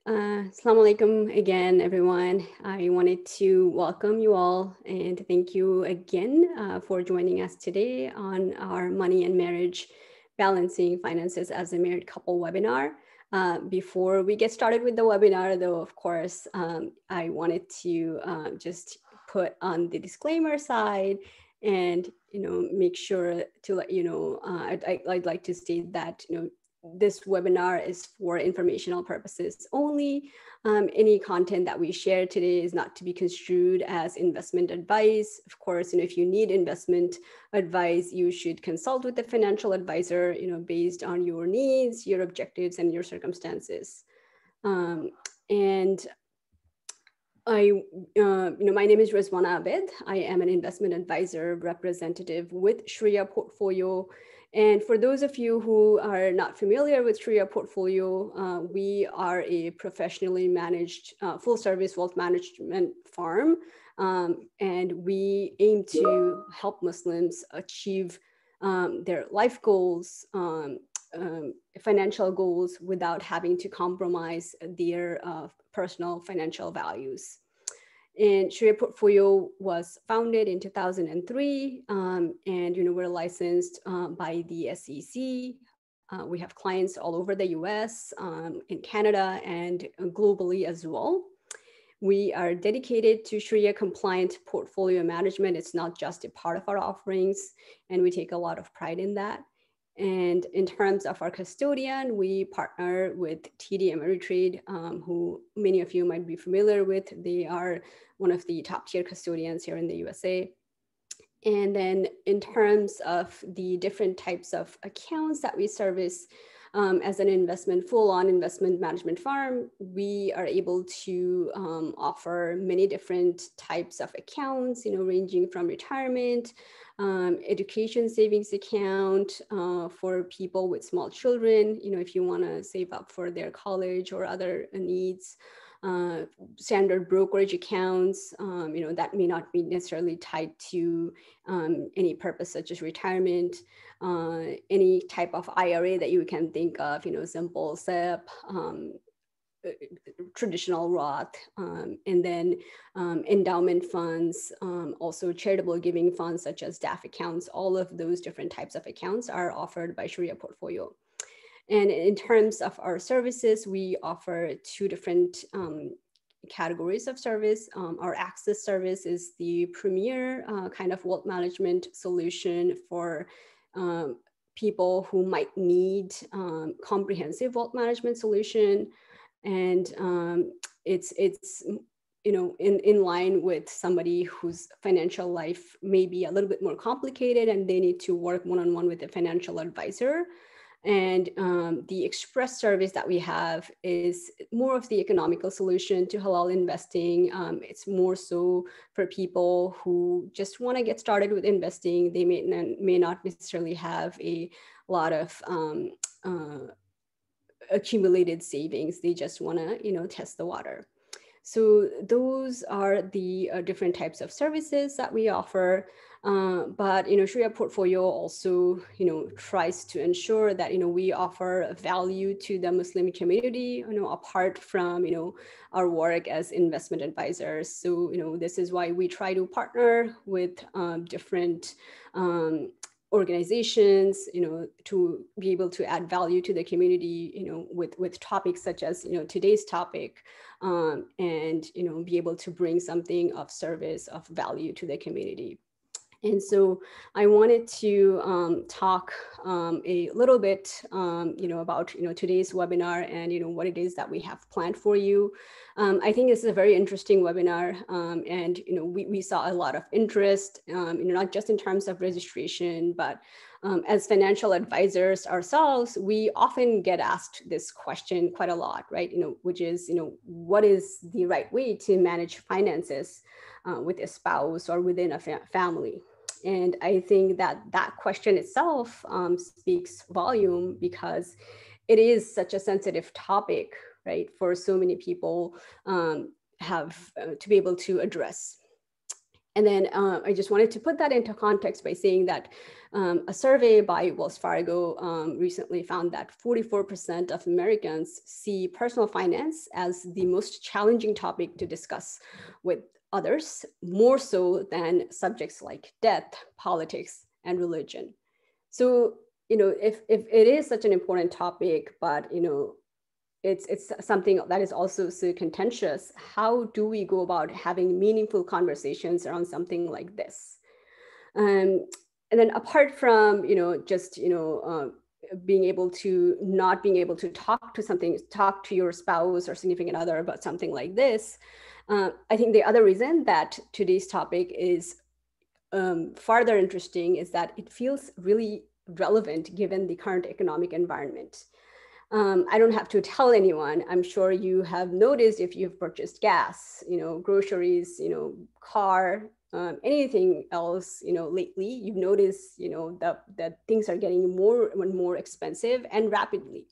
Assalamu alaikum again, everyone. I wanted to welcome you all and thank you again for joining us today on our Money and Marriage Balancing Finances as a Married Couple webinar. Before we get started with the webinar, though, of course, I wanted to just put on the disclaimer side and make sure to let you know. I'd like to state that this webinar is for informational purposes only. Any content that we share today is not to be construed as investment advice. Of course, if you need investment advice, you should consult with a financial advisor, based on your needs, your objectives, and your circumstances. And my name is Rezwana Abed. I am an investment advisor representative with ShariaPortfolio. And for those of you who are not familiar with ShariaPortfolio, we are a professionally managed full-service wealth management firm. And we aim to help Muslims achieve their life goals, financial goals, without having to compromise their personal financial values. And ShariaPortfolio was founded in 2003, and we're licensed by the SEC. We have clients all over the US, in Canada, and globally as well. We are dedicated to Sharia compliant portfolio management. It's not just a part of our offerings, and we take a lot of pride in that. And in terms of our custodian, we partner with TD Ameritrade, who many of you might be familiar with. They are one of the top tier custodians here in the USA. And then in terms of the different types of accounts that we service, as an full-on investment management firm, we are able to offer many different types of accounts, ranging from retirement, education savings account for people with small children, if you want to save up for their college or other needs. Standard brokerage accounts, that may not be necessarily tied to any purpose such as retirement, any type of IRA that you can think of, simple SEP, traditional Roth, and then endowment funds, also charitable giving funds such as DAF accounts. All of those different types of accounts are offered by ShariaPortfolio. And in terms of our services, we offer two different categories of service. Our access service is the premier kind of wealth management solution for people who might need comprehensive wealth management solution. And it's in line with somebody whose financial life may be a little bit more complicated and they need to work one-on-one with a financial advisor. And the express service that we have is more of the economical solution to halal investing. It's more so for people who just want to get started with investing. They may not necessarily have a lot of accumulated savings. They just want to, test the water. So those are the different types of services that we offer. But ShariaPortfolio also tries to ensure that we offer value to the Muslim community, apart from our work as investment advisors. So this is why we try to partner with different organizations, to be able to add value to the community, with topics such as today's topic, and be able to bring something of service, of value to the community. And so I wanted to talk a little bit, about today's webinar and what it is that we have planned for you. I think this is a very interesting webinar, and we saw a lot of interest, not just in terms of registration, but as financial advisors ourselves, we often get asked this question quite a lot, right? Which is, what is the right way to manage finances with a spouse or within a family? And I think that question itself speaks volume, because it is such a sensitive topic, right, for so many people have to be able to address. And then I just wanted to put that into context by saying that a survey by Wells Fargo recently found that 44% of Americans see personal finance as the most challenging topic to discuss with others, more so than subjects like death, politics, and religion. So, if it is such an important topic, but, it's something that is also so contentious, how do we go about having meaningful conversations around something like this? And then apart from, just, being able to not being able to talk to your spouse or significant other about something like this, I think the other reason that today's topic is farther interesting is that it feels really relevant given the current economic environment. I don't have to tell anyone. I'm sure you have noticed if you've purchased gas, groceries, car, anything else, lately, you've noticed, that things are getting more and more expensive and rapidly.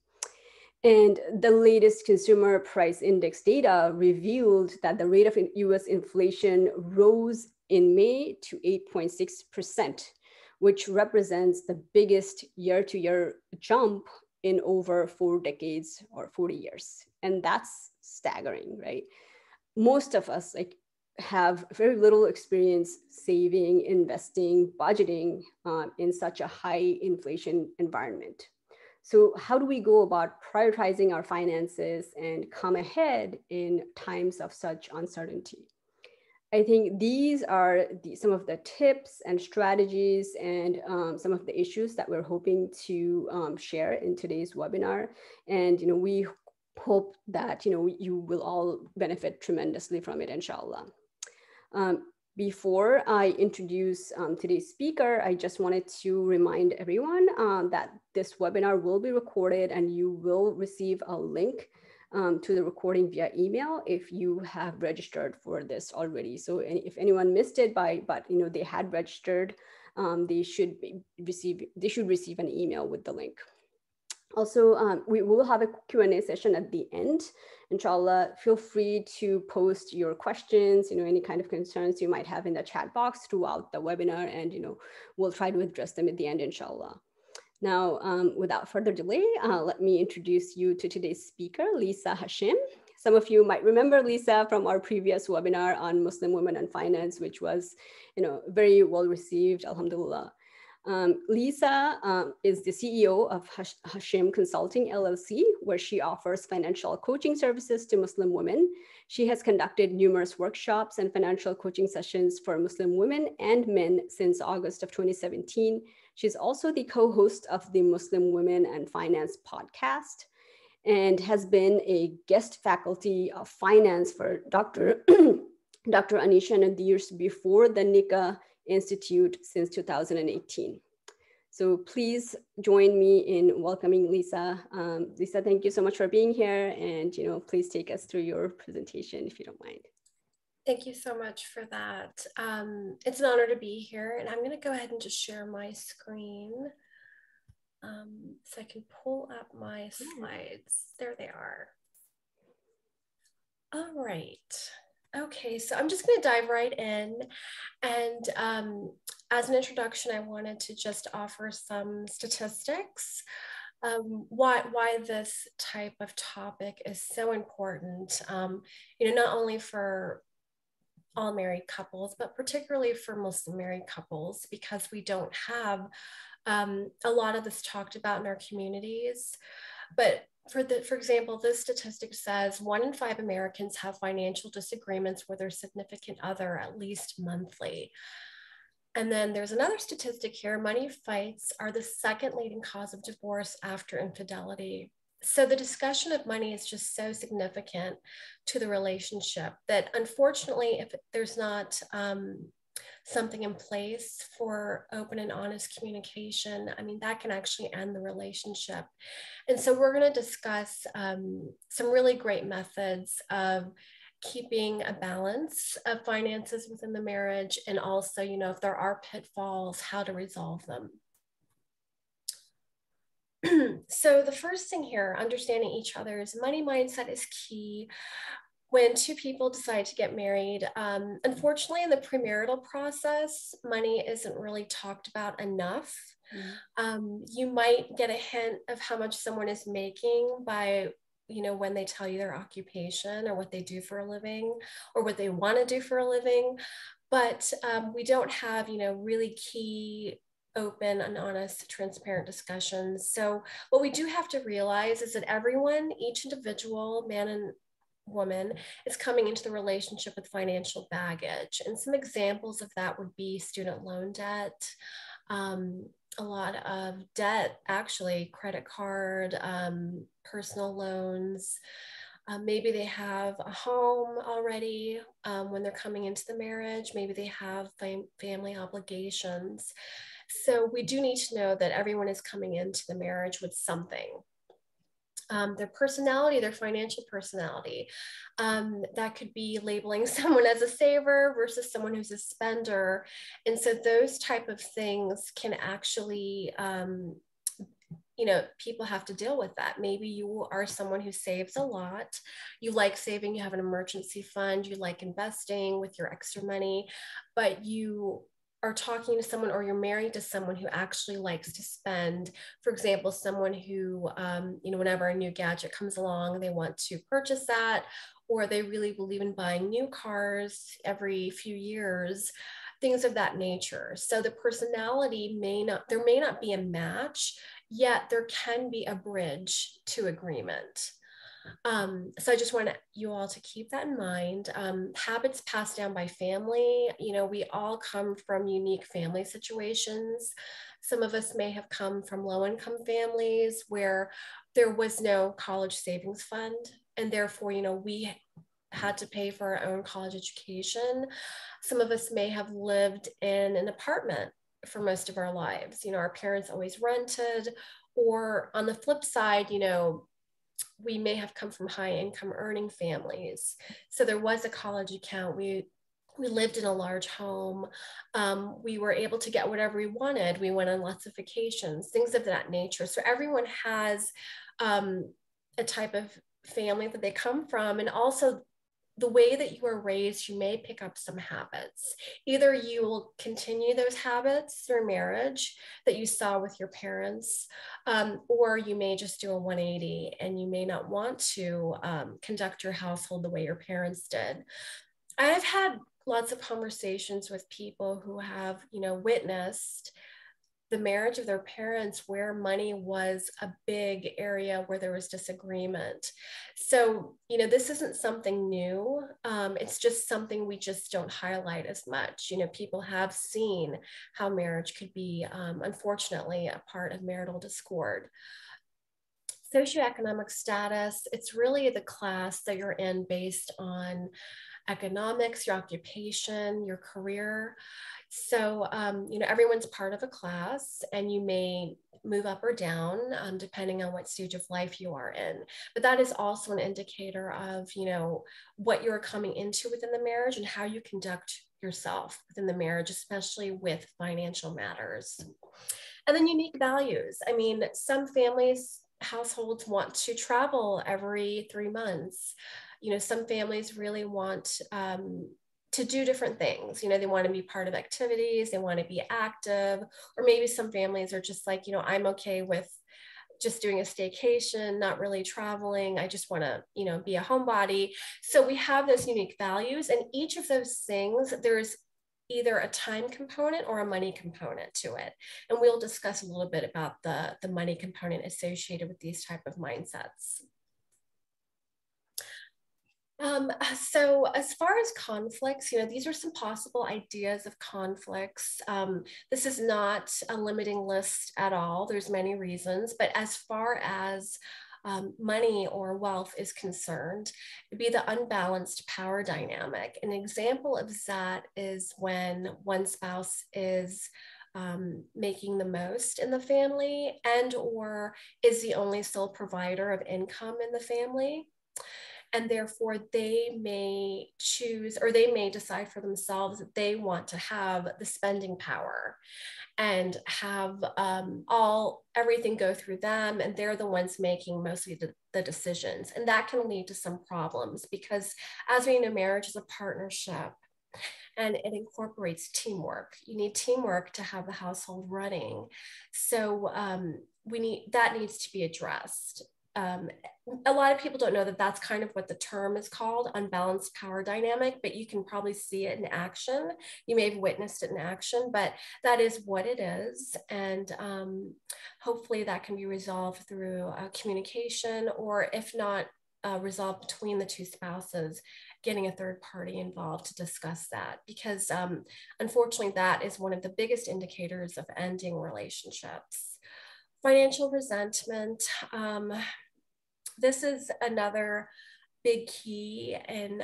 And the latest consumer price index data revealed that the rate of US inflation rose in May to 8.6%, which represents the biggest year-to-year jump in over 4 decades or 40 years. And that's staggering, right? Most of us have very little experience saving, investing, budgeting in such a high inflation environment. So how do we go about prioritizing our finances and come ahead in times of such uncertainty? I think these are some of the tips and strategies and some of the issues that we're hoping to share in today's webinar. And we hope that you will all benefit tremendously from it, inshallah. Before I introduce today's speaker, I just wanted to remind everyone that this webinar will be recorded and you will receive a link to the recording via email if you have registered for this already. So if anyone missed it but they had registered, they should receive an email with the link. Also, we will have a Q&A session at the end. Inshallah, feel free to post your questions, any kind of concerns you might have in the chat box throughout the webinar, and we'll try to address them at the end, inshallah. Now, without further delay, let me introduce you to today's speaker, Lisa Hashem. Some of you might remember Lisa from our previous webinar on Muslim women and finance, which was, very well received, alhamdulillah. Lisa is the CEO of Hashem Consulting LLC, where she offers financial coaching services to Muslim women. She has conducted numerous workshops and financial coaching sessions for Muslim women and men since August of 2017. She's also the co-host of the Muslim Women and Finance podcast and has been a guest faculty of finance for Dr. Anisha Nadir's Before the Nikah Institute since 2018. So please join me in welcoming Lisa. Lisa, thank you so much for being here, and please take us through your presentation if you don't mind. Thank you so much for that. It's an honor to be here, and I'm going to go ahead and just share my screen so I can pull up my slides. There they are. All right. Okay, so I'm just going to dive right in, and as an introduction, I wanted to just offer some statistics, why this type of topic is so important, not only for all married couples, but particularly for Muslim married couples, because we don't have a lot of this talked about in our communities. But for example, this statistic says 1 in 5 Americans have financial disagreements with their significant other at least monthly. And then there's another statistic here: money fights are the second leading cause of divorce after infidelity. So the discussion of money is just so significant to the relationship that, unfortunately, if there's not something in place for open and honest communication, that can actually end the relationship. And so we're going to discuss some really great methods of keeping a balance of finances within the marriage, and also, if there are pitfalls, how to resolve them. So the first thing here, understanding each other's money mindset is key. when two people decide to get married, unfortunately, in the premarital process, money isn't really talked about enough. You might get a hint of how much someone is making by, when they tell you their occupation or what they do for a living or what they want to do for a living. But we don't have, really key, open and honest, transparent discussions. So what we do have to realize is that everyone, each individual, man and woman, is coming into the relationship with financial baggage. And some examples of that would be student loan debt, a lot of debt, actually, credit card, personal loans. Maybe they have a home already when they're coming into the marriage. Maybe they have family obligations. So we do need to know that everyone is coming into the marriage with something. Their personality, their financial personality. That could be labeling someone as a saver versus someone who's a spender. And so those type of things can actually, people have to deal with that. Maybe you are someone who saves a lot. You like saving, you have an emergency fund, you like investing with your extra money, but you are talking to someone or you're married to someone who actually likes to spend. For example, someone who, whenever a new gadget comes along, they want to purchase that, or they really believe in buying new cars every few years, things of that nature. So the personality there may not be a match, yet there can be a bridge to agreement. So I just want you all to keep that in mind. Habits passed down by family. We all come from unique family situations. Some of us may have come from low-income families where there was no college savings fund, and therefore, we had to pay for our own college education. Some of us may have lived in an apartment for most of our lives. Our parents always rented, or on the flip side, we may have come from high income earning families. So there was a college account. We lived in a large home. We were able to get whatever we wanted. We went on lots of vacations, things of that nature. So everyone has a type of family that they come from. And also the way that you are raised, you may pick up some habits. Either you will continue those habits through marriage that you saw with your parents, or you may just do a 180 and you may not want to conduct your household the way your parents did. I've had lots of conversations with people who have, witnessed the marriage of their parents where money was a big area where there was disagreement. So, this isn't something new. It's just something we just don't highlight as much. People have seen how marriage could be, unfortunately, a part of marital discord. Socioeconomic status, it's really the class that you're in based on economics, your occupation, your career. So, everyone's part of a class, and you may move up or down depending on what stage of life you are in. But that is also an indicator of, what you're coming into within the marriage and how you conduct yourself within the marriage, especially with financial matters. And then unique values. I mean, some households want to travel every 3 months. Some families really want to do different things. They want to be part of activities, they want to be active, or maybe some families are just like, I'm okay with just doing a staycation, not really traveling. I just want to, be a homebody. So we have those unique values, and each of those things, there's either a time component or a money component to it. And we'll discuss a little bit about the money component associated with these type of mindsets. So as far as conflicts, these are some possible ideas of conflicts. This is not a limiting list at all. There's many reasons, but as far as money or wealth is concerned, it'd be the unbalanced power dynamic. An example of that is when one spouse is making the most in the family and or is the only sole provider of income in the family. and therefore they may choose, or they may decide for themselves that they want to have the spending power and have everything go through them, and they're the ones making mostly the decisions. And that can lead to some problems, because as we know, marriage is a partnership and it incorporates teamwork. You need teamwork to have the household running. So that needs to be addressed. A lot of people don't know that that's kind of what the term is called, unbalanced power dynamic, but you can probably see it in action. You may have witnessed it in action, but that is what it is. And hopefully that can be resolved through communication, or if not resolved between the two spouses, getting a third party involved to discuss that, because unfortunately that is one of the biggest indicators of ending relationships. Financial resentment. This is another big key in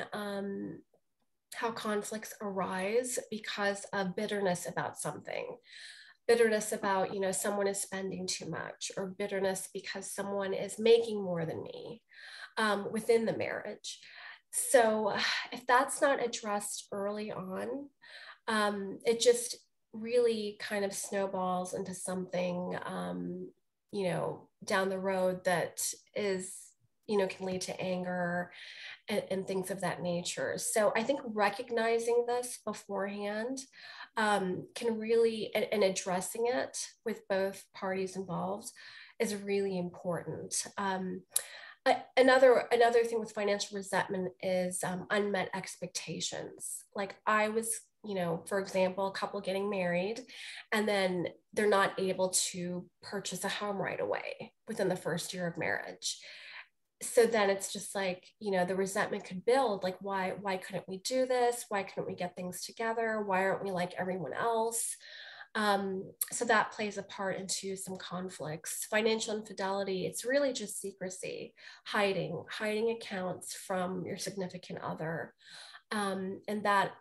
how conflicts arise because of bitterness about something. Bitterness about, someone is spending too much, or bitterness because someone is making more than me within the marriage. So if that's not addressed early on, it just really kind of snowballs into something, down the road that is, can lead to anger and things of that nature. So I think recognizing this beforehand can really, and addressing it with both parties involved is really important. Another thing with financial resentment is unmet expectations. Like I was, for example, a couple getting married, and then they're not able to purchase a home right away within the first year of marriage. So then it's just like, the resentment could build, like, why couldn't we do this? Why couldn't we get things together? Why aren't we like everyone else? So that plays a part into some conflicts. Financial infidelity, it's really just secrecy, hiding accounts from your significant other. And that,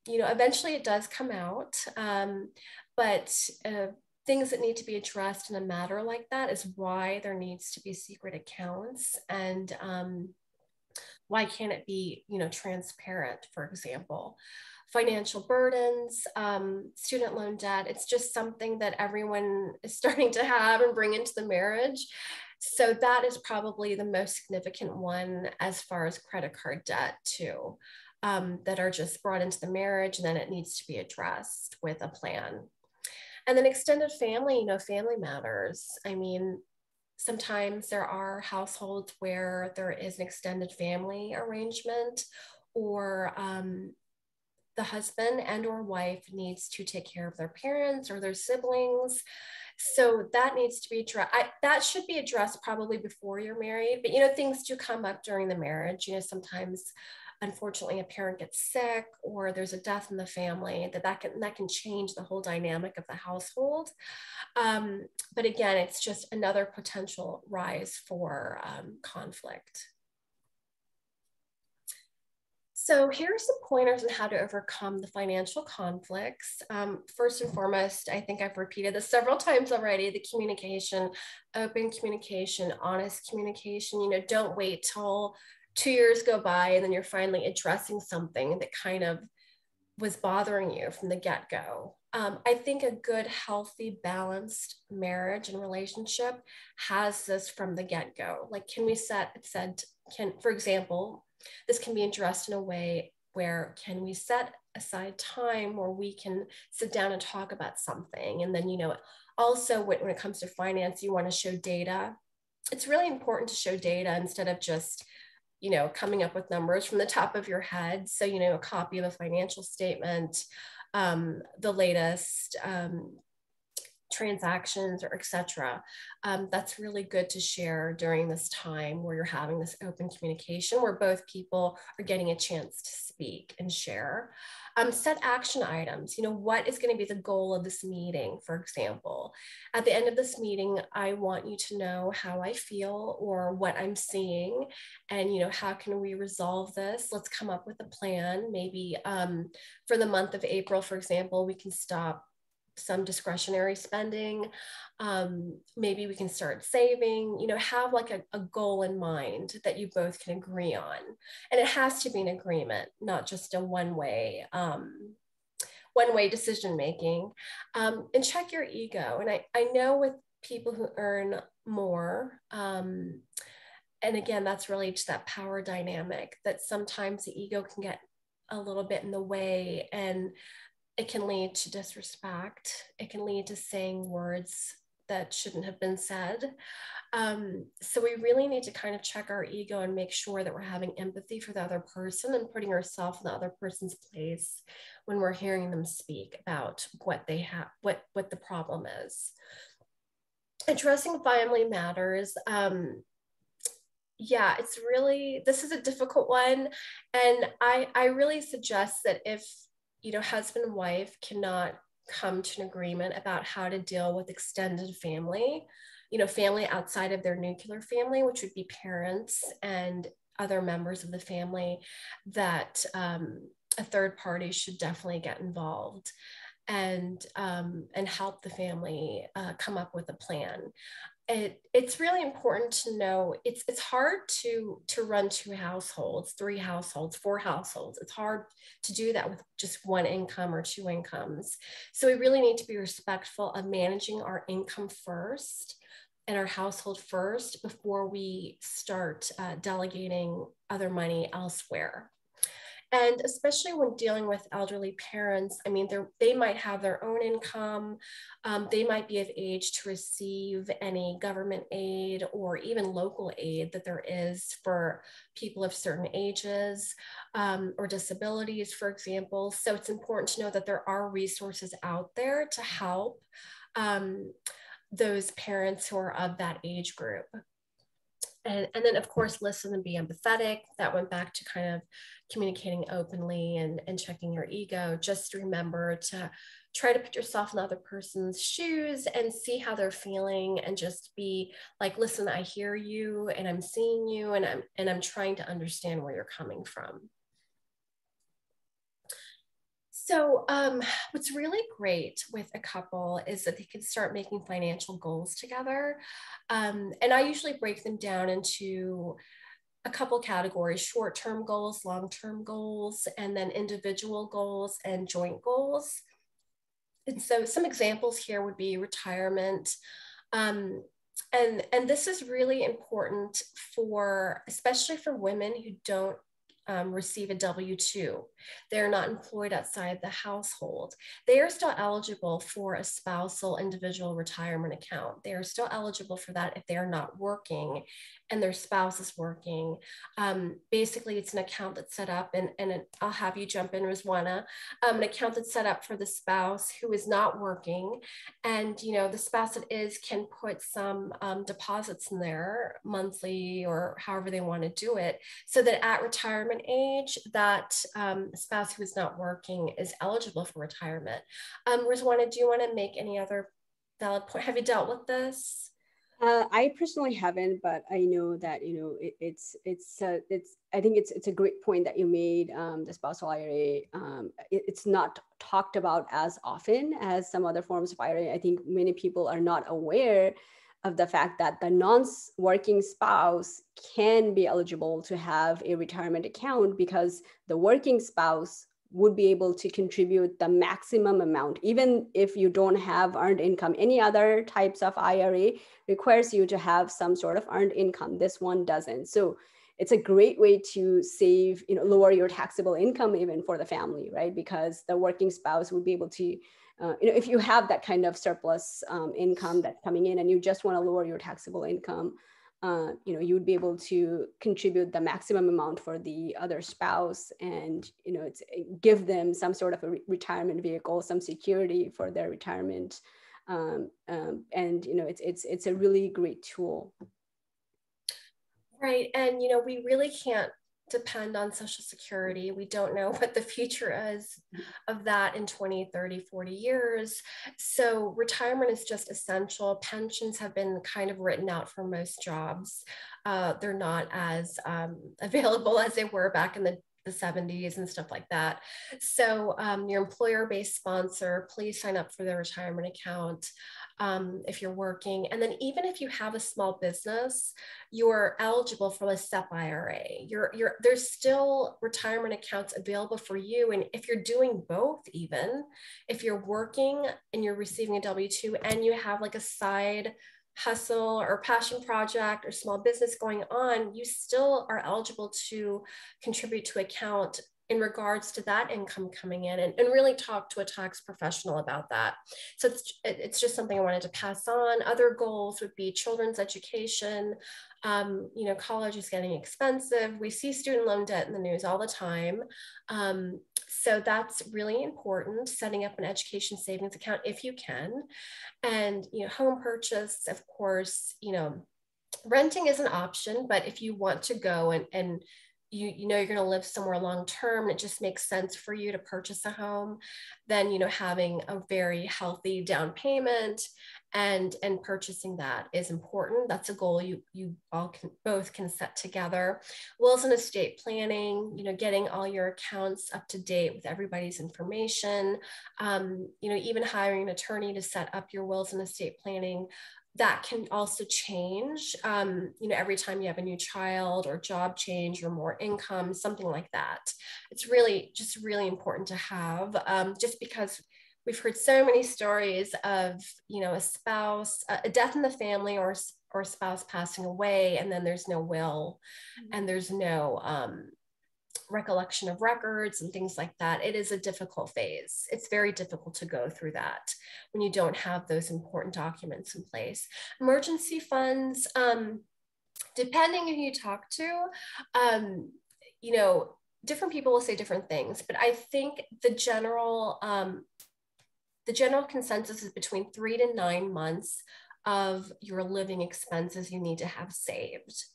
eventually it does come out, but things that need to be addressed in a matter like that is why there needs to be secret accounts, and why can't it be, transparent, for example. Financial burdens, student loan debt, it's just something that everyone is starting to have and bring into the marriage. So that is probably the most significant one, as far as credit card debt too, that are just brought into the marriage, and then it needs to be addressed with a plan. And then extended family, family matters. I mean, sometimes there are households where there is an extended family arrangement, or the husband and or wife needs to take care of their parents or their siblings. So that needs to be addressed. That should be addressed probably before you're married, but things do come up during the marriage. Sometimes, unfortunately, a parent gets sick, or there's a death in the family, that can change the whole dynamic of the household. But again, it's just another potential rise for conflict. So here are some pointers on how to overcome the financial conflicts. First and foremost, I think I've repeated this several times already, the communication, open communication, honest communication. Don't wait till 2 years go by and then you're finally addressing something that kind of was bothering you from the get-go. I think a good, healthy, balanced marriage and relationship has this from the get-go. Like, for example, this can be addressed in a way where, can we set aside time where we can sit down and talk about something? And then, also when it comes to finance, you want to show data. It's really important to show data instead of just, coming up with numbers from the top of your head. So, a copy of a financial statement, the latest transactions, or etc. That's really good to share during this time where you're having this open communication, where both people are getting a chance to speak and share. Set action items. What is going to be the goal of this meeting? For example, at the end of this meeting, I want you to know how I feel or what I'm seeing, and how can we resolve this? Let's come up with a plan. Maybe for the month of April, for example, we can stop some discretionary spending. Maybe we can start saving, have like a goal in mind that you both can agree on. And it has to be an agreement, not just a one-way decision making. And check your ego. And I know with people who earn more, and again, that's really just that power dynamic, that sometimes the ego can get a little bit in the way, and it can lead to disrespect. It can lead to saying words that shouldn't have been said. So we really need to kind of check our ego and make sure that we're having empathy for the other person and putting ourselves in the other person's place when we're hearing them speak about what they have, what the problem is. Addressing family matters. Yeah, this is a difficult one. And I really suggest that if, husband and wife cannot come to an agreement about how to deal with extended family, family outside of their nuclear family, which would be parents and other members of the family, that a third party should definitely get involved and help the family come up with a plan. It's really important to know it's hard to run 2 households, 3 households, 4 households. It's hard to do that with just 1 income or 2 incomes. So we really need to be respectful of managing our income first and our household first before we start delegating other money elsewhere. And especially when dealing with elderly parents, I mean, they might have their own income. They might be of age to receive any government aid or even local aid that there is for people of certain ages or disabilities, for example. So it's important to know that there are resources out there to help those parents who are of that age group. And then, of course, listen and be empathetic. That went back to kind of communicating openly and checking your ego. Just remember to try to put yourself in the other person's shoes and see how they're feeling, and just be like, listen, I hear you and I'm seeing you, and I'm trying to understand where you're coming from. So what's really great with a couple is that they can start making financial goals together. And I usually break them down into a couple categories: short-term goals, long-term goals, and then individual goals and joint goals. And so some examples here would be retirement. And this is really important especially for women who don't receive a W-2. They're not employed outside the household. They are still eligible for a spousal individual retirement account. They are still eligible for that if they are not working and their spouse is working. Basically, it's an account that's set up, and I'll have you jump in, Rezwana, an account that's set up for the spouse who is not working. And, the spouse that is can put some deposits in there monthly or however they want to do it, so that at retirement age, that spouse who is not working is eligible for retirement. Rezwana, do you want to make any other valid point? Have you dealt with this? I personally haven't, but I know that I think it's a great point that you made. The spousal IRA, it's not talked about as often as some other forms of IRA. I think many people are not aware of the fact that the non-working spouse can be eligible to have a retirement account, because the working spouse would be able to contribute the maximum amount. Even if you don't have earned income, any other types of IRA requires you to have some sort of earned income. This one doesn't. So it's a great way to save, lower your taxable income even for the family, right? Because the working spouse would be able to, if you have that kind of surplus income that's coming in and you just want to lower your taxable income, you would be able to contribute the maximum amount for the other spouse, and give them some sort of a retirement vehicle, some security for their retirement, and it's a really great tool. Right, and we really can't depend on Social Security. We don't know what the future is of that in 20, 30, 40 years. So retirement is just essential. Pensions have been kind of written out for most jobs. They're not as available as they were back in the the 70s and stuff like that. So your employer-based sponsor, please sign up for their retirement account if you're working. And then even if you have a small business, you're eligible for a SEP IRA. There's still retirement accounts available for you. And if you're doing both, even if you're working and you're receiving a W-2 and you have like a side hustle or passion project or small business going on, you still are eligible to contribute to account in regards to that income coming in, and really talk to a tax professional about that. So it's just something I wanted to pass on. Other goals would be children's education. College is getting expensive. We see student loan debt in the news all the time. So that's really important, setting up an education savings account if you can. And, home purchase, of course, renting is an option, but if you want to go and you know you're going to live somewhere long term and it just makes sense for you to purchase a home, then having a very healthy down payment and purchasing that is important. That's a goal you all can set together. Wills and estate planning, getting all your accounts up to date with everybody's information, even hiring an attorney to set up your wills and estate planning. That can also change, every time you have a new child or job change or more income, something like that. It's really important to have, just because we've heard so many stories of, a spouse, a death in the family or a spouse passing away, and then there's no will and there's no recollection of records and things like that. It is a difficult phase. It's very difficult to go through that when you don't have those important documents in place. Emergency funds, depending who you talk to, different people will say different things, but I think the general consensus is between 3 to 9 months of your living expenses you need to have saved.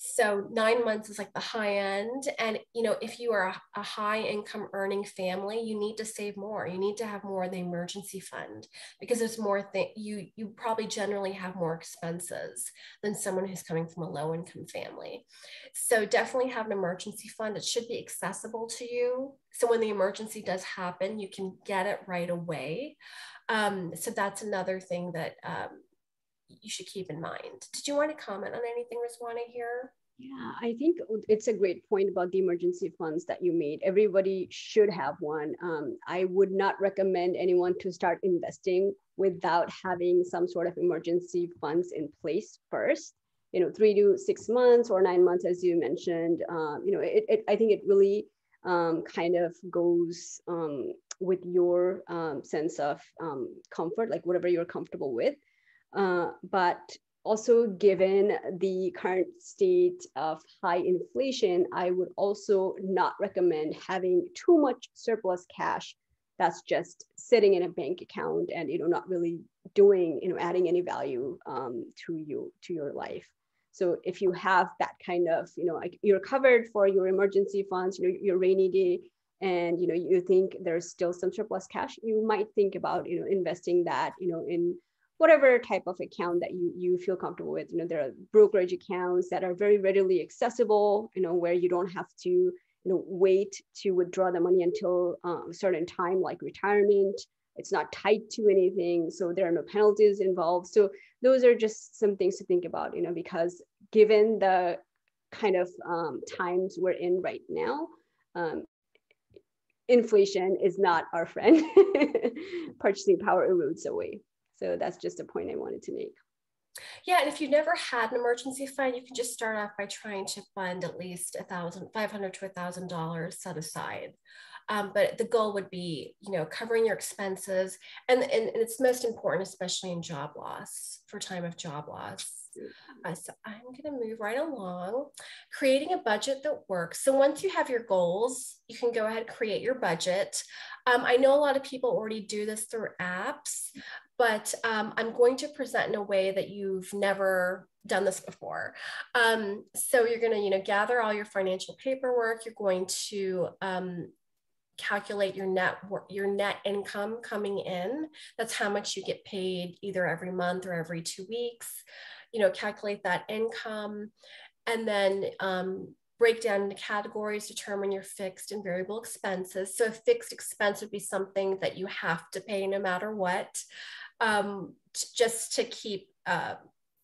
So 9 months is like the high end. And, if you are a high income earning family, you need to save more. You need to have more in the emergency fund because there's more you probably generally have more expenses than someone who's coming from a low income family. So definitely have an emergency fund. It should be accessible to you. So when the emergency does happen, you can get it right away. So that's another thing that, you should keep in mind. Did you want to comment on anything, Rezwana, here? Yeah, I think it's a great point about the emergency funds that you made. Everybody should have one. I would not recommend anyone to start investing without having some sort of emergency funds in place first. 3 to 6 months or 9 months, as you mentioned. I think it really kind of goes with your sense of comfort, like whatever you're comfortable with. But also, given the current state of high inflation, I would also not recommend having too much surplus cash that's just sitting in a bank account and not really doing adding any value to your life. So if you have that kind of like you're covered for your emergency funds, your rainy day, and you think there's still some surplus cash, you might think about investing that in whatever type of account that you feel comfortable with. There are brokerage accounts that are very readily accessible, where you don't have to wait to withdraw the money until a certain time, like retirement. It's not tied to anything, so there are no penalties involved. So those are just some things to think about, because given the kind of times we're in right now, inflation is not our friend. Purchasing power erodes away. So that's just a point I wanted to make. Yeah, and if you've never had an emergency fund, you can just start off by trying to fund at least $500 to $1,000 set aside. But the goal would be, covering your expenses, and it's most important, especially in job loss, for time of job loss. So I'm going to move right along. Creating a budget that works. So once you have your goals, you can go ahead and create your budget. I know a lot of people already do this through apps, but I'm going to present in a way that you've never done this before. So you're going to, gather all your financial paperwork. You're going to calculate your net income coming in. That's how much you get paid either every month or every 2 weeks. Calculate that income, and then break down into categories, determine your fixed and variable expenses. So a fixed expense would be something that you have to pay no matter what, just to keep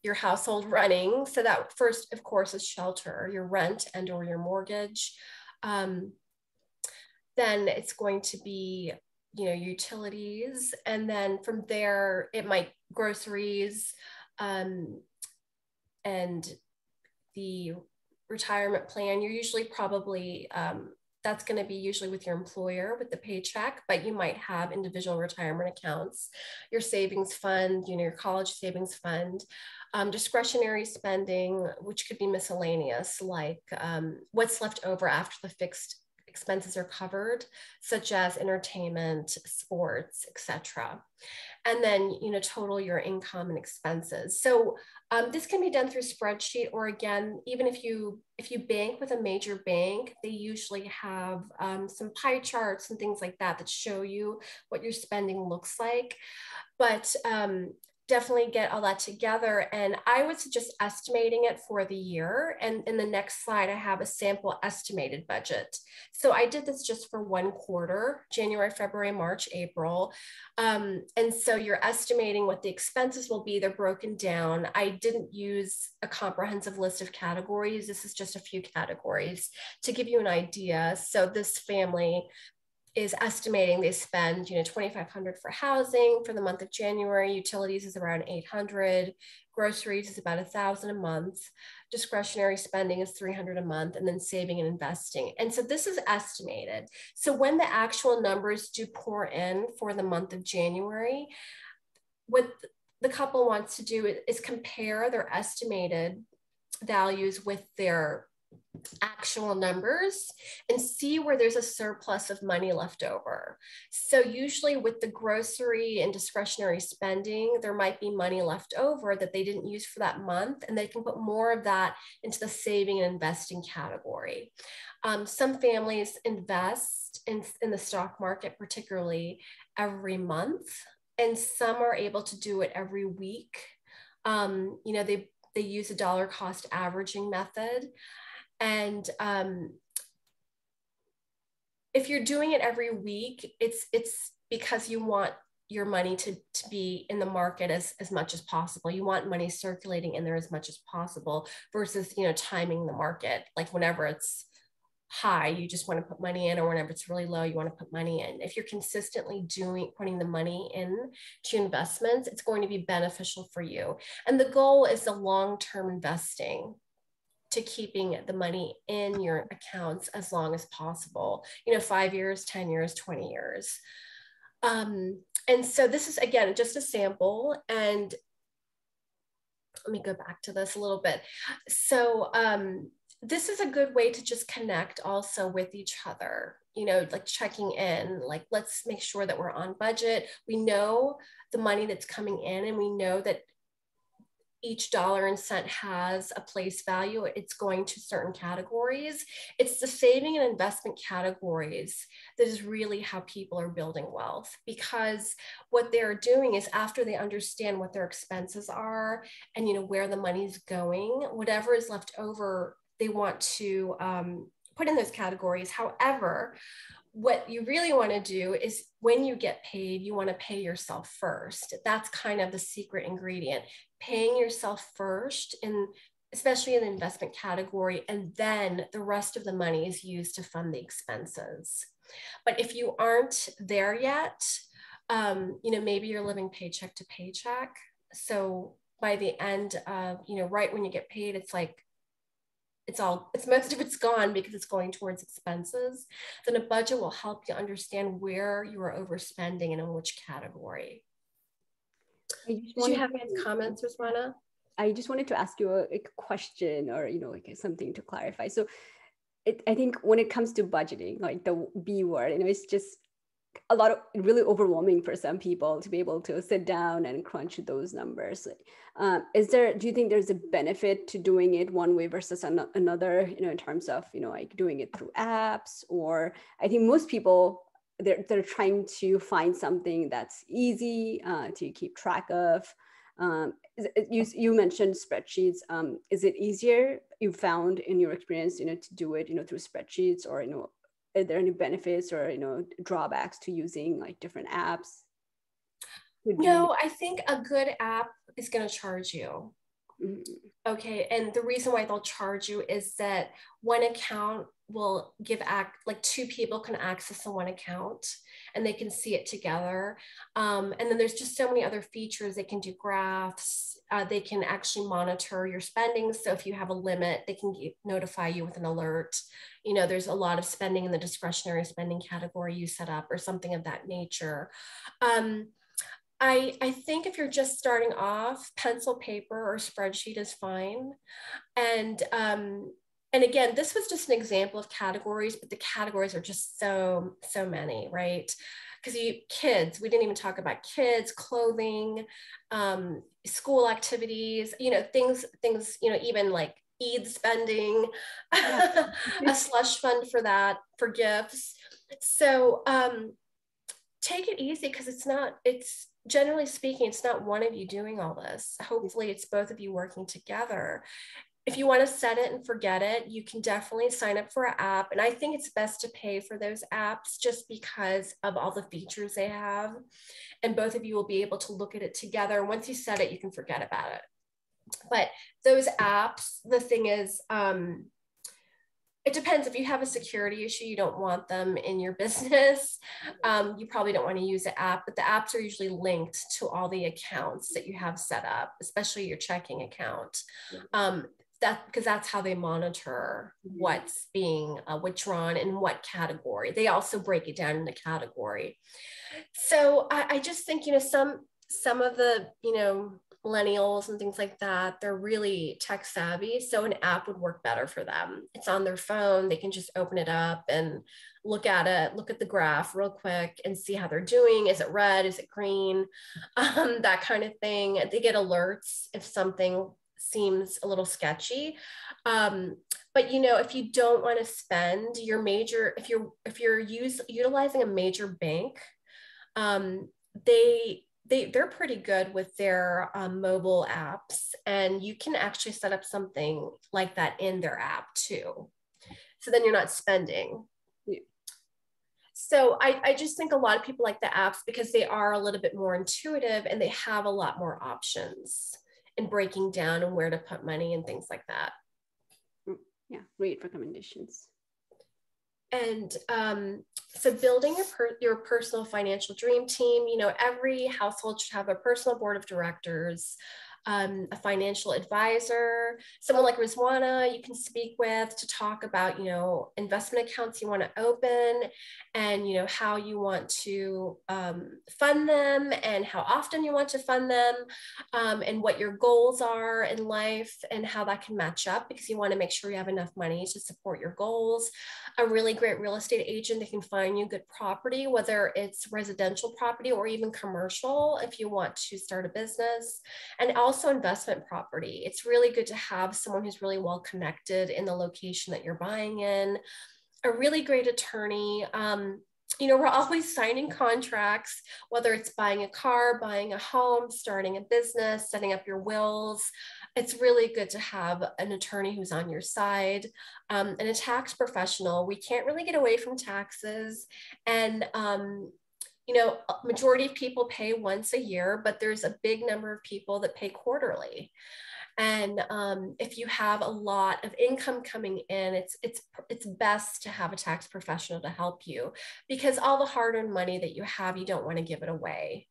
your household running. So that first, of course, is shelter, your rent and or your mortgage. Then it's going to be, utilities. And then from there, it might groceries, and the retirement plan. You're usually probably, that's going to be usually with your employer with the paycheck, but you might have individual retirement accounts, your savings fund, your college savings fund, discretionary spending, which could be miscellaneous, like what's left over after the fixed expenses are covered, such as entertainment, sports, etc. And then, total your income and expenses. So this can be done through spreadsheet, or again, even if you bank with a major bank, they usually have some pie charts and things like that that show you what your spending looks like. But definitely get all that together. And I would suggest estimating it for the year. And in the next slide, I have a sample estimated budget. So I did this just for one quarter, January, February, March, April. And so you're estimating what the expenses will be. They're broken down. I didn't use a comprehensive list of categories. This is just a few categories to give you an idea. So this family is estimating they spend, $2,500 for housing for the month of January. Utilities is around $800. Groceries is about $1,000 a month. Discretionary spending is $300 a month, and then saving and investing. And so this is estimated. So when the actual numbers do pour in for the month of January, what the couple wants to do is compare their estimated values with their actual numbers and see where there's a surplus of money left over. So usually with the grocery and discretionary spending, there might be money left over that they didn't use for that month, and they can put more of that into the saving and investing category. Some families invest in the stock market, particularly every month, and some are able to do it every week. They use a dollar cost averaging method. And if you're doing it every week, it's because you want your money to be in the market as much as possible. You want money circulating in there as much as possible versus, timing the market. Like whenever it's high, you just want to put money in, or whenever it's really low, you want to put money in. If you're consistently putting the money in to investments, it's going to be beneficial for you. And the goal is the long-term investing, to keeping the money in your accounts as long as possible, 5 years, 10 years, 20 years. And so this is, again, just a sample. And let me go back to this a little bit. So this is a good way to just connect also with each other, like checking in, like, let's make sure that we're on budget. We know the money that's coming in, and we know that each dollar and cent has a place value. It's going to certain categories. It's the saving and investment categories that is really how people are building wealth, because what they're doing is, after they understand what their expenses are and where the money's going, whatever is left over, they want to put in those categories. However, what you really want to do is, when you get paid, you want to pay yourself first. That's kind of the secret ingredient, paying yourself first, especially in the investment category, and then the rest of the money is used to fund the expenses. But if you aren't there yet, maybe you're living paycheck to paycheck. So by the end of, right when you get paid, it's like, most of it's gone because it's going towards expenses. Then a budget will help you understand where you are overspending and in which category. Did you have any comments, Rezwana? I just wanted to ask you a question, or like something to clarify. So I think when it comes to budgeting, like the B word, it's just really overwhelming for some people to be able to sit down and crunch those numbers. Do you think there's a benefit to doing it one way versus another, in terms of, like doing it through apps? Or I think most people, they're trying to find something that's easy to keep track of. You mentioned spreadsheets. Is it easier, you found in your experience, to do it, through spreadsheets, or, are there any benefits or, drawbacks to using like different apps? No, I think a good app is going to charge you. Mm-hmm. Okay. And the reason why they'll charge you is that one account will like two people can access the one account and they can see it together. And then there's just so many other features. They can do graphs. They can actually monitor your spending. So if you have a limit, they can notify you with an alert. There's a lot of spending in the discretionary spending category you set up or something of that nature. I think if you're just starting off, pencil, paper, or spreadsheet is fine. And again, this was just an example of categories, but the categories are just so many, right? Because kids, we didn't even talk about kids, clothing, school activities, things, even like Eid spending, a slush fund for that, for gifts. So take it easy, because it's generally speaking, it's not one of you doing all this. Hopefully it's both of you working together. If you want to set it and forget it, you can definitely sign up for an app. And I think it's best to pay for those apps just because of all the features they have. And both of you will be able to look at it together. Once you set it, you can forget about it. But those apps, the thing is, it depends. If you have a security issue, you don't want them in your business. You probably don't want to use the app, but the apps are usually linked to all the accounts that you have set up, especially your checking account. Because that's how they monitor what's being withdrawn in what category. They also break it down in the category. So I just think, some of the, millennials and things like that, they're really tech savvy. So an app would work better for them. It's on their phone. They can just open it up and look at it, look at the graph real quick and see how they're doing. Is it red? Is it green? That kind of thing. They get alerts if something seems a little sketchy. But if you don't want to spend your major, if you're utilizing a major bank, they're pretty good with their mobile apps, and you can actually set up something like that in their app too. So then you're not spending. Yeah. So I just think a lot of people like the apps because they are a little bit more intuitive and they have a lot more options in breaking down and where to put money and things like that. Yeah, great recommendations. And so building your personal financial dream team, every household should have a personal board of directors, a financial advisor, someone like Rezwana you can speak with to talk about, investment accounts you want to open and, how you want to fund them and how often you want to fund them, and what your goals are in life and how that can match up, because you want to make sure you have enough money to support your goals. A really great real estate agent that can find you good property, whether it's residential property or even commercial if you want to start a business, and also investment property. It's really good to have someone who's really well connected in the location that you're buying in, a really great attorney. We're always signing contracts, whether it's buying a car, buying a home, starting a business, setting up your wills. It's really good to have an attorney who's on your side, and a tax professional. We can't really get away from taxes. And, majority of people pay once a year, but there's a big number of people that pay quarterly. And if you have a lot of income coming in, it's best to have a tax professional to help you, because all the hard-earned money that you have, you don't want to give it away.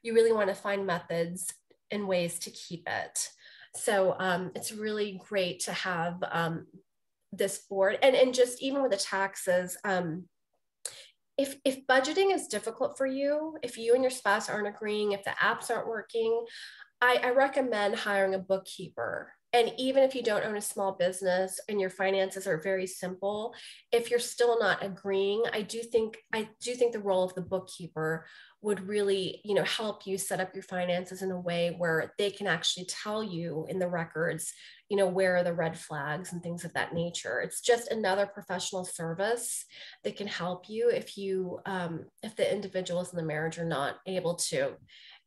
You really want to find methods and ways to keep it. So it's really great to have this board. And just even with the taxes, if budgeting is difficult for you, if you and your spouse aren't agreeing, if the apps aren't working, I recommend hiring a bookkeeper And even if you don't own a small business and your finances are very simple, if you're still not agreeing, I do think the role of the bookkeeper would really, help you set up your finances in a way where they can actually tell you in the records, where are the red flags and things of that nature. It's just another professional service that can help you if the individuals in the marriage are not able to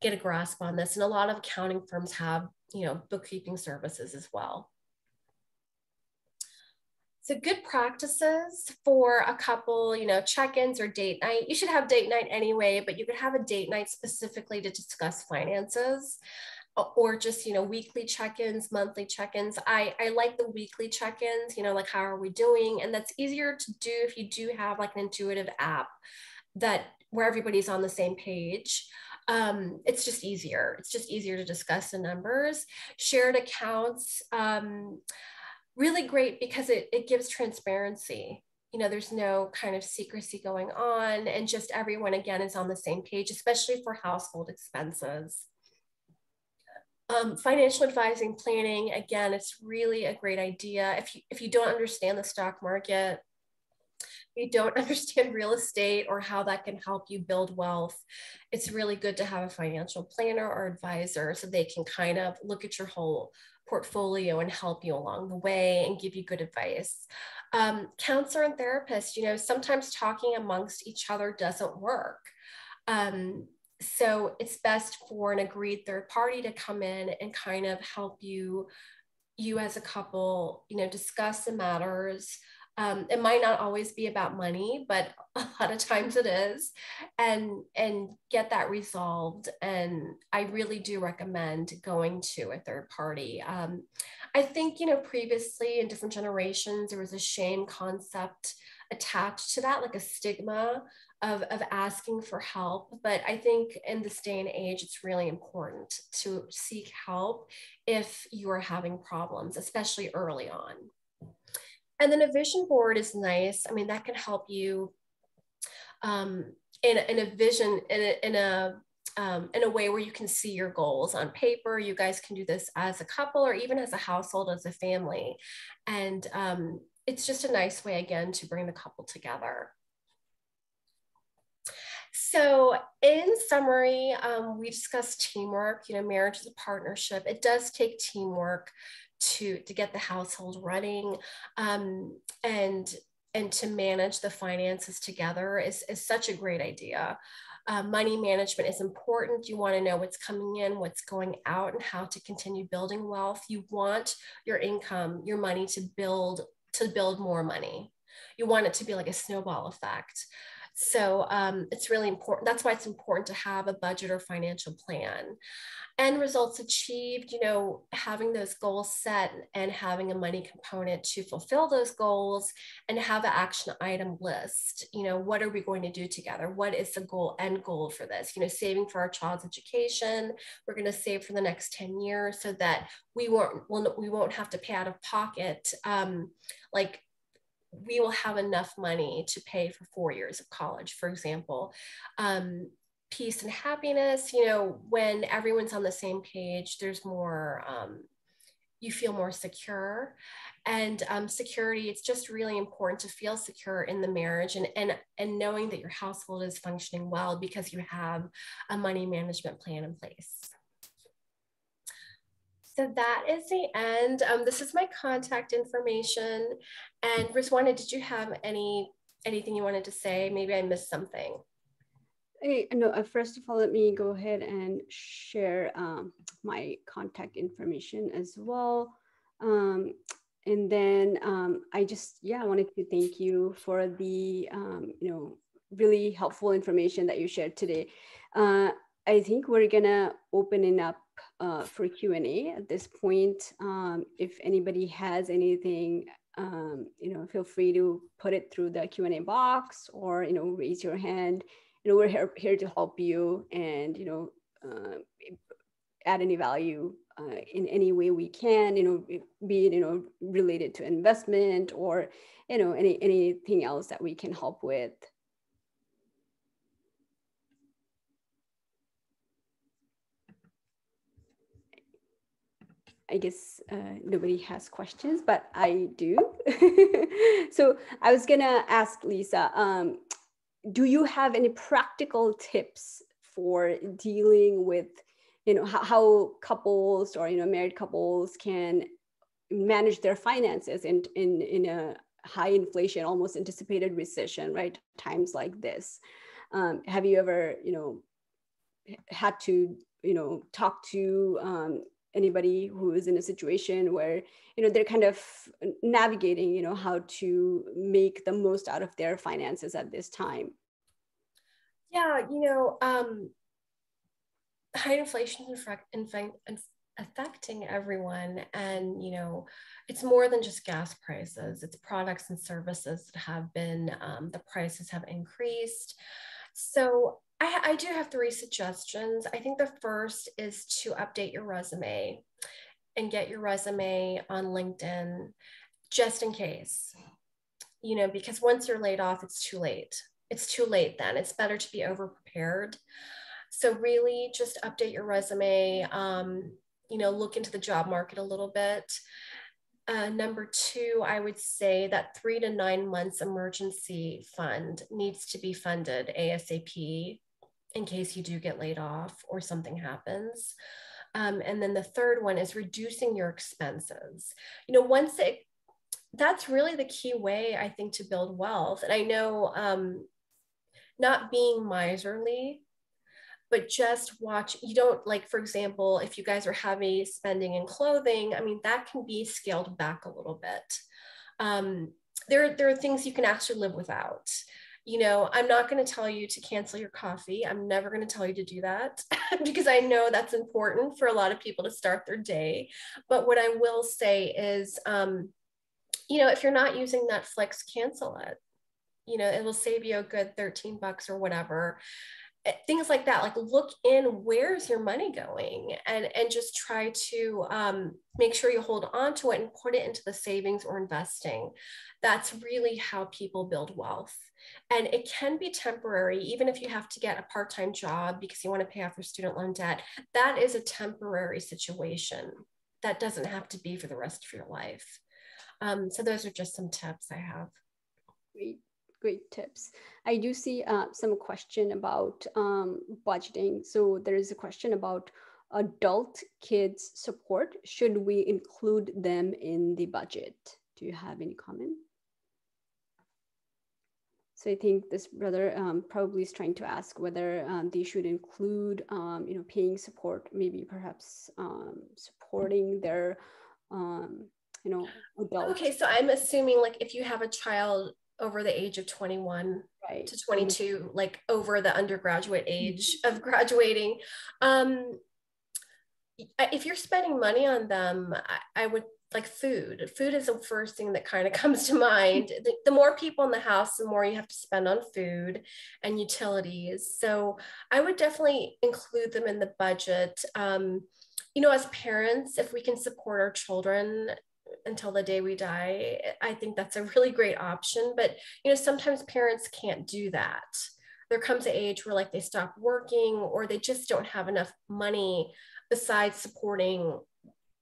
get a grasp on this. And a lot of accounting firms have, bookkeeping services as well. So good practices for a couple, check-ins or date night. You should have date night anyway, but you could have a date night specifically to discuss finances, or just, weekly check-ins, monthly check-ins. I like the weekly check-ins, like how are we doing? And that's easier to do if you do have like an intuitive app where everybody's on the same page. It's just easier. It's just easier to discuss the numbers. Shared accounts, really great because it gives transparency. There's no kind of secrecy going on, and just everyone again is on the same page, especially for household expenses. Financial advising planning, again, it's really a great idea. If you don't understand the stock market, you don't understand real estate or how that can help you build wealth, it's really good to have a financial planner or advisor so they can kind of look at your whole portfolio and help you along the way and give you good advice. Counselor and therapist, sometimes talking amongst each other doesn't work. So it's best for an agreed third party to come in and kind of help you as a couple, discuss the matters. It might not always be about money, but a lot of times it is, and get that resolved. And I really do recommend going to a third party. I think, previously in different generations, there was a shame concept attached to that, like a stigma of asking for help. But I think in this day and age, it's really important to seek help if you are having problems, especially early on. And then a vision board is nice. I mean, that can help you in a vision, in a way where you can see your goals on paper. You guys can do this as a couple or even as a household, as a family. And it's just a nice way, again, to bring the couple together. So in summary, we discussed teamwork. Marriage is a partnership. It does take teamwork to get the household running, and to manage the finances together is such a great idea. Money management is important. You want to know what's coming in, what's going out, and how to continue building wealth. You want your income, your money to build more money. You want it to be like a snowball effect. So it's really important. That's why it's important to have a budget or financial plan. And results achieved, having those goals set and having a money component to fulfill those goals, and have an action item list. What are we going to do together? What is the end goal for this? Saving for our child's education. We're going to save for the next 10 years so that we won't have to pay out of pocket. We will have enough money to pay for 4 years of college, for example. Peace and happiness, when everyone's on the same page, there's more, you feel more secure. And security, it's just really important to feel secure in the marriage, and knowing that your household is functioning well because you have a money management plan in place. So that is the end. This is my contact information. And Rezwana, did you have anything you wanted to say? Maybe I missed something. No, first of all, let me go ahead and share my contact information as well. And then I wanted to thank you for the, really helpful information that you shared today. I think we're gonna open it up for Q&A at this point. If anybody has anything, feel free to put it through the Q&A box, or, raise your hand. We're here to help you, and, add any value in any way we can, be it, related to investment, or, anything else that we can help with. I guess nobody has questions, but I do. So I was gonna ask Lisa, do you have any practical tips for dealing with, how couples or, married couples can manage their finances in a high inflation, almost anticipated recession, right? Times like this. Have you ever, had to, talk to anybody who is in a situation where, they're kind of navigating, how to make the most out of their finances at this time? Yeah, high inflation is affecting everyone. And, it's more than just gas prices. It's products and services that have been, the prices have increased. So I do have 3 suggestions. I think the first is to update your resume and get your resume on LinkedIn just in case, because once you're laid off, it's too late. It's too late then. It's better to be over prepared. So really just update your resume, look into the job market a little bit. Number 2, I would say that 3 to 9 months emergency fund needs to be funded ASAP in case you do get laid off or something happens. And then the third one is reducing your expenses. That's really the key way, I think, to build wealth. And I know not being miserly, but just watch, you don't, like, for example, if you guys are heavy spending in clothing, I mean, that can be scaled back a little bit. There are things you can actually live without. I'm not going to tell you to cancel your coffee. I'm never going to tell you to do that because I know that's important for a lot of people to start their day. But what I will say is, if you're not using Netflix, cancel it. It will save you a good $13 or whatever. Things like that. Like, look in, where's your money going, and just try to make sure you hold on to it and put it into the savings or investing. That's really how people build wealth. And it can be temporary, even if you have to get a part-time job because you want to pay off your student loan debt. That is a temporary situation. That doesn't have to be for the rest of your life. So those are just some tips I have. Great tips. I do see some question about budgeting. So there is a question about adult kids support. Should we include them in the budget? Do you have any comment? So I think this brother probably is trying to ask whether they should include, paying support, maybe perhaps supporting their, adult. Okay, so I'm assuming, like, if you have a child over the age of 21 right. to 22, like over the undergraduate age of graduating, if you're spending money on them, I would, like, food is the first thing that kind of comes to mind. The more people in the house, the more you have to spend on food and utilities. So I would definitely include them in the budget. As parents, if we can support our children until the day we die, I think that's a really great option. But, sometimes parents can't do that. There comes an age where, like, they stop working or they just don't have enough money besides supporting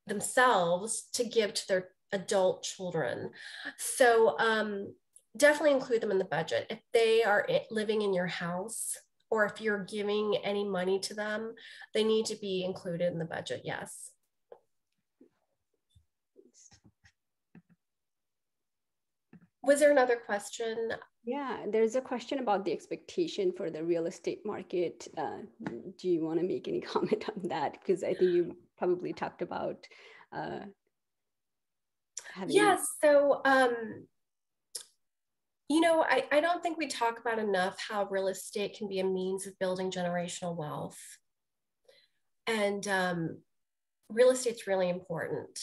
themselves to give to their adult children. So definitely include them in the budget. If they are living in your house, or if you're giving any money to them, they need to be included in the budget, yes. Was there another question? Yeah, there's a question about the expectation for the real estate market. Do you want to make any comment on that? Because I think you probably talked about having... Yes, so I don't think we talk about enough how real estate can be a means of building generational wealth. And real estate's really important.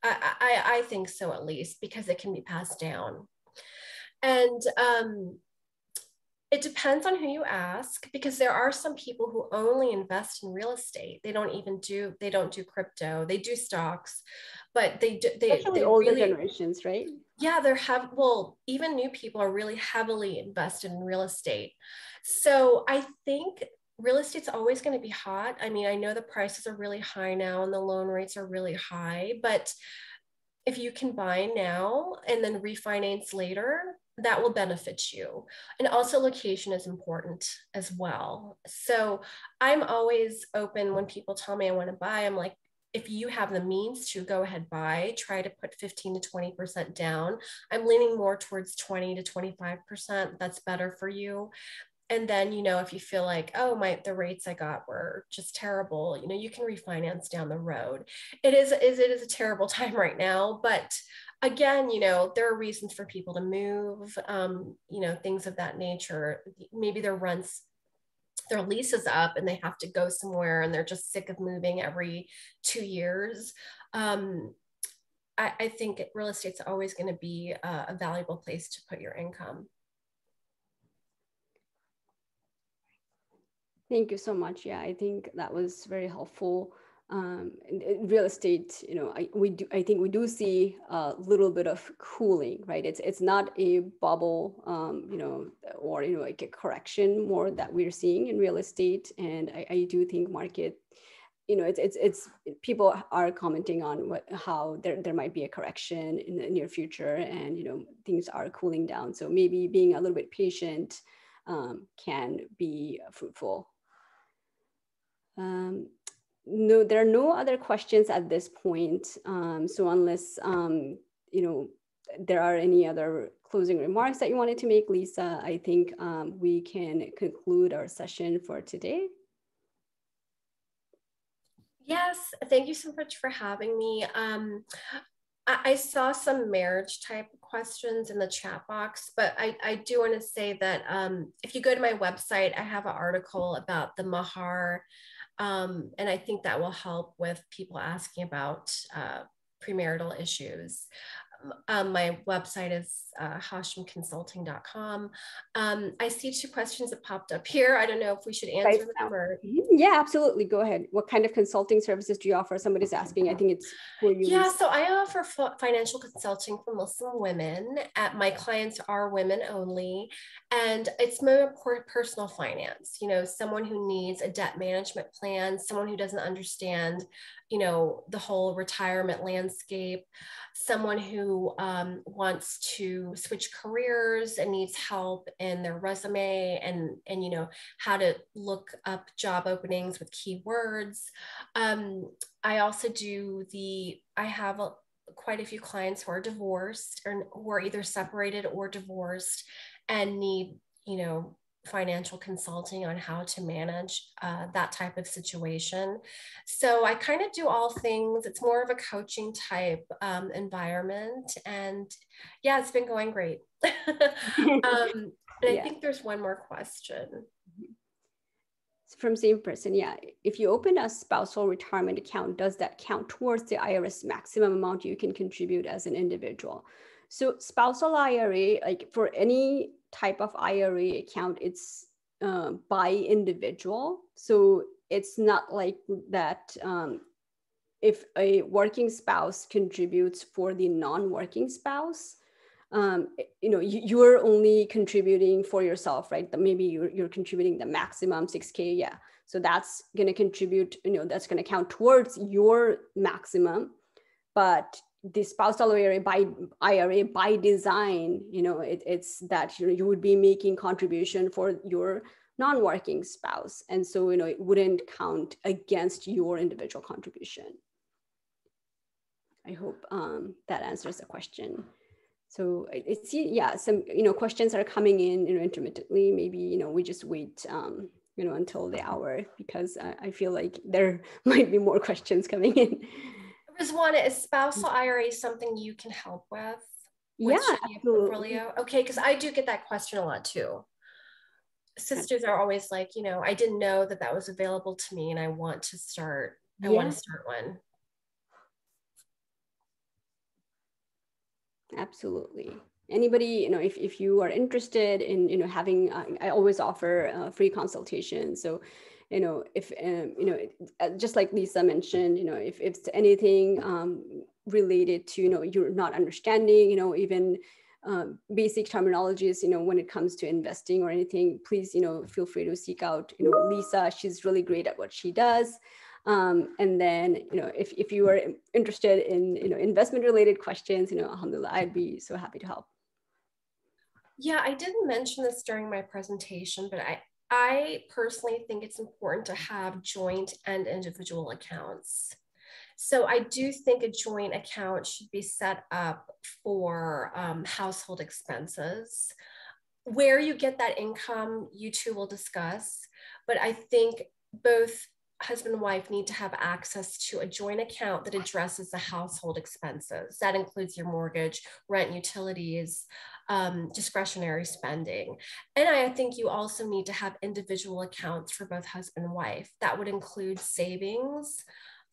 I think so, at least, because it can be passed down. And it depends on who you ask, because there are some people who only invest in real estate. They don't do crypto. They do stocks, but they older really, generations, right? Yeah, even new people are really heavily invested in real estate. So I think real estate's always going to be hot. I mean, I know the prices are really high now and the loan rates are really high, but if you can buy now and then refinance later, that will benefit you. And also location is important as well. So I'm always open when people tell me I want to buy. I'm like, if you have the means to, go ahead, buy, try to put 15 to 20% down. I'm leaning more towards 20 to 25%. That's better for you. And then, you know, if you feel like, oh, the rates I got were just terrible, you know, you can refinance down the road. It is a terrible time right now, but again, you know, there are reasons for people to move, you know, things of that nature. Maybe their lease is up and they have to go somewhere and they're just sick of moving every 2 years. I think real estate's always going to be a valuable place to put your income. Thank you so much. Yeah, I think that was very helpful. In real estate, you know, I think we do see a little bit of cooling, right? It's not a bubble, you know, or, you know, like a correction more that we're seeing in real estate. And I do think market, you know, it's people are commenting on how there might be a correction in the near future, and, you know, things are cooling down. So maybe being a little bit patient can be fruitful. No, there are no other questions at this point. So unless, you know, there are any other closing remarks that you wanted to make, Lisa, I think we can conclude our session for today. Yes, thank you so much for having me. I saw some marriage type questions in the chat box, but I do want to say that if you go to my website, I have an article about the mahar. And I think that will help with people asking about premarital issues. My website is hashemconsulting.com. I see 2 questions that popped up here. I don't know if we should answer them or... Yeah, absolutely. Go ahead. What kind of consulting services do you offer? Somebody's asking. I think it's for you. Yeah, so I offer financial consulting for Muslim women. My clients are women only, and it's more personal finance. You know, someone who needs a debt management plan, someone who doesn't understand, you know, the whole retirement landscape, someone who wants to switch careers and needs help in their resume and you know, how to look up job openings with keywords. I also I have quite a few clients who are divorced or who are either separated or divorced and need, you know, financial consulting on how to manage that type of situation. So I kind of do all things. It's more of a coaching type environment. And yeah, it's been going great. And I think there's one more question. From same person, yeah. If you open a spousal retirement account, does that count towards the IRS maximum amount you can contribute as an individual? So spousal IRA, like for any type of IRA account, it's by individual. So it's not like that if a working spouse contributes for the non-working spouse, you know, you're only contributing for yourself, right? Maybe you're contributing the maximum 6K. Yeah. So that's going to contribute, you know, that's going to count towards your maximum. But the spousal IRA by design, you know, it's that you would be making contribution for your non-working spouse. And so, you know, it wouldn't count against your individual contribution. I hope that answers the question. So I see, yeah, some, you know, questions are coming in, you know, intermittently. Maybe, you know, we just wait, you know, until the hour, because I feel like there might be more questions coming in. Rezwana, is spousal IRA something you can help with? Yeah, absolutely. Portfolio? Okay, because I do get that question a lot too. Sisters are always like, you know, I didn't know that was available to me, and I want to start. I want to start one. Absolutely. Anybody, you know, if you are interested in, you know, having, I always offer free consultation. So, you know, if, you know, just like Lisa mentioned, you know, if it's anything related to, you know, you're not understanding, you know, even basic terminologies, when it comes to investing or anything, please, feel free to seek out, Lisa. She's really great at what she does. And then, if you are interested in, investment related questions, alhamdulillah, I'd be so happy to help. Yeah, I didn't mention this during my presentation, but I personally think it's important to have joint and individual accounts. So I do think a joint account should be set up for household expenses. Where you get that income, you two will discuss, but I think both husband and wife need to have access to a joint account that addresses the household expenses. That includes your mortgage, rent, utilities, discretionary spending. And I think you also need to have individual accounts for both husband and wife. That would include savings,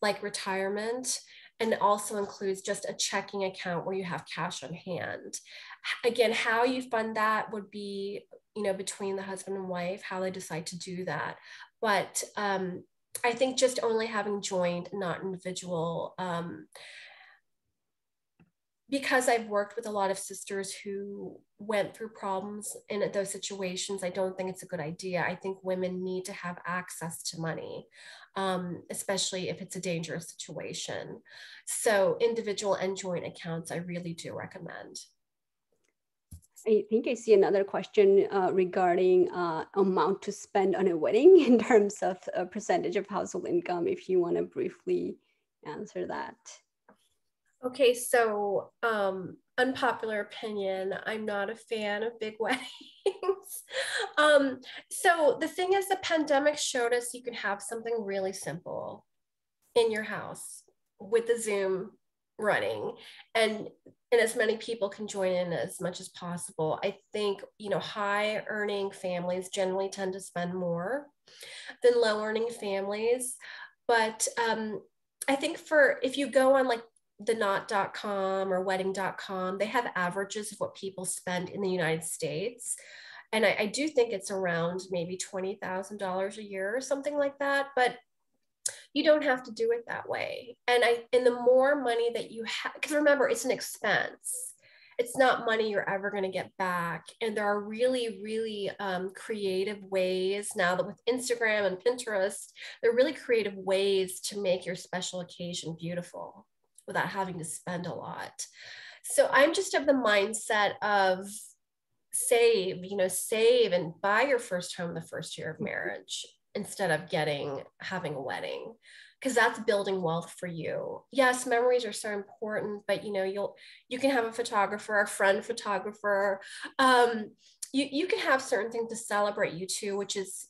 like retirement, and also includes just a checking account where you have cash on hand. Again, how you fund that would be, between the husband and wife, how they decide to do that. But I think just only having joint, not individual, because I've worked with a lot of sisters who went through problems in those situations, I don't think it's a good idea. I think women need to have access to money, especially if it's a dangerous situation. So individual and joint accounts, I really do recommend. I think I see another question regarding amount to spend on a wedding in terms of a percentage of household income, if you want to briefly answer that. Okay, so unpopular opinion, I'm not a fan of big weddings. So the thing is, the pandemic showed us you can have something really simple in your house with the Zoom running, and as many people can join in as much as possible. I think, high earning families generally tend to spend more than low earning families. But I think if you go on like the knot.com or wedding.com, they have averages of what people spend in the United States. And I do think it's around maybe $20,000 a year or something like that. But you don't have to do it that way. And the more money that you have, because remember, it's an expense. It's not money you're ever going to get back. And there are really, really creative ways now that with Instagram and Pinterest, there are really creative ways to make your special occasion beautiful without having to spend a lot. So I'm just of the mindset of save and buy your first home the first year of marriage instead of having a wedding, because that's building wealth for you. Yes, memories are so important, but you can have a photographer, a friend photographer. You can have certain things to celebrate you too, which is,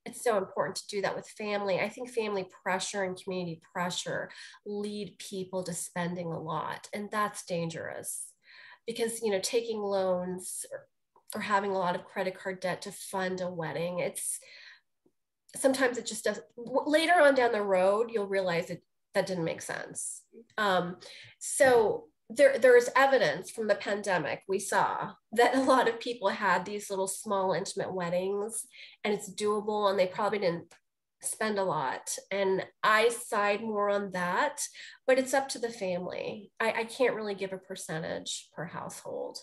it's so important to do that with family. I think family pressure and community pressure lead people to spending a lot, and that's dangerous because, taking loans or having a lot of credit card debt to fund a wedding, sometimes it just doesn't. Later on down the road, you'll realize that didn't make sense. So there is evidence from the pandemic. We saw that a lot of people had these little small intimate weddings, and it's doable, and they probably didn't spend a lot. And I side more on that, but it's up to the family. I can't really give a percentage per household.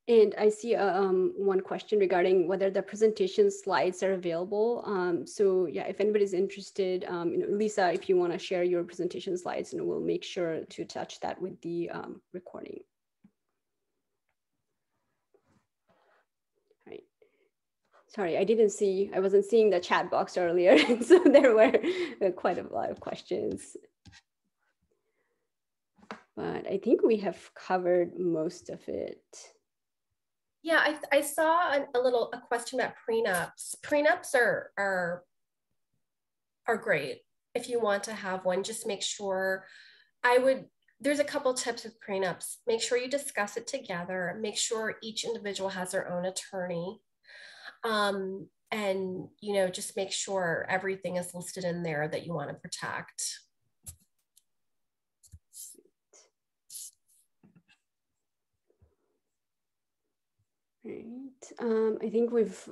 And I see one question regarding whether the presentation slides are available. So yeah, if anybody's interested, Lisa, if you want to share your presentation slides, we'll make sure to attach that with the recording. All right. Sorry, I wasn't seeing the chat box earlier, so there were quite a lot of questions. But I think we have covered most of it. Yeah, I saw a question about prenups. Prenups are great if you want to have one. Just make sure. There's a couple tips with prenups. Make sure you discuss it together. Make sure each individual has their own attorney, and just make sure everything is listed in there that you want to protect. Right. I think we've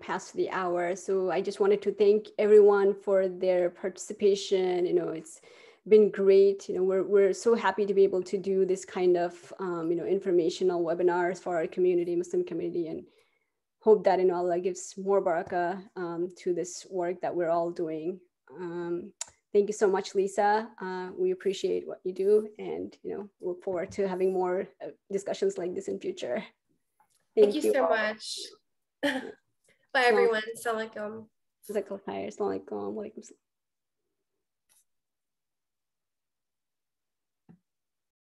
passed the hour, so I just wanted to thank everyone for their participation. It's been great. We're so happy to be able to do this kind of informational webinars for our community, Muslim community, and hope that Allah gives more barakah to this work that we're all doing. Thank you so much, Lisa. We appreciate what you do, and look forward to having more discussions like this in future. Thank you so much. Bye, everyone. Assalamu alaikum. Assalamu alaikum.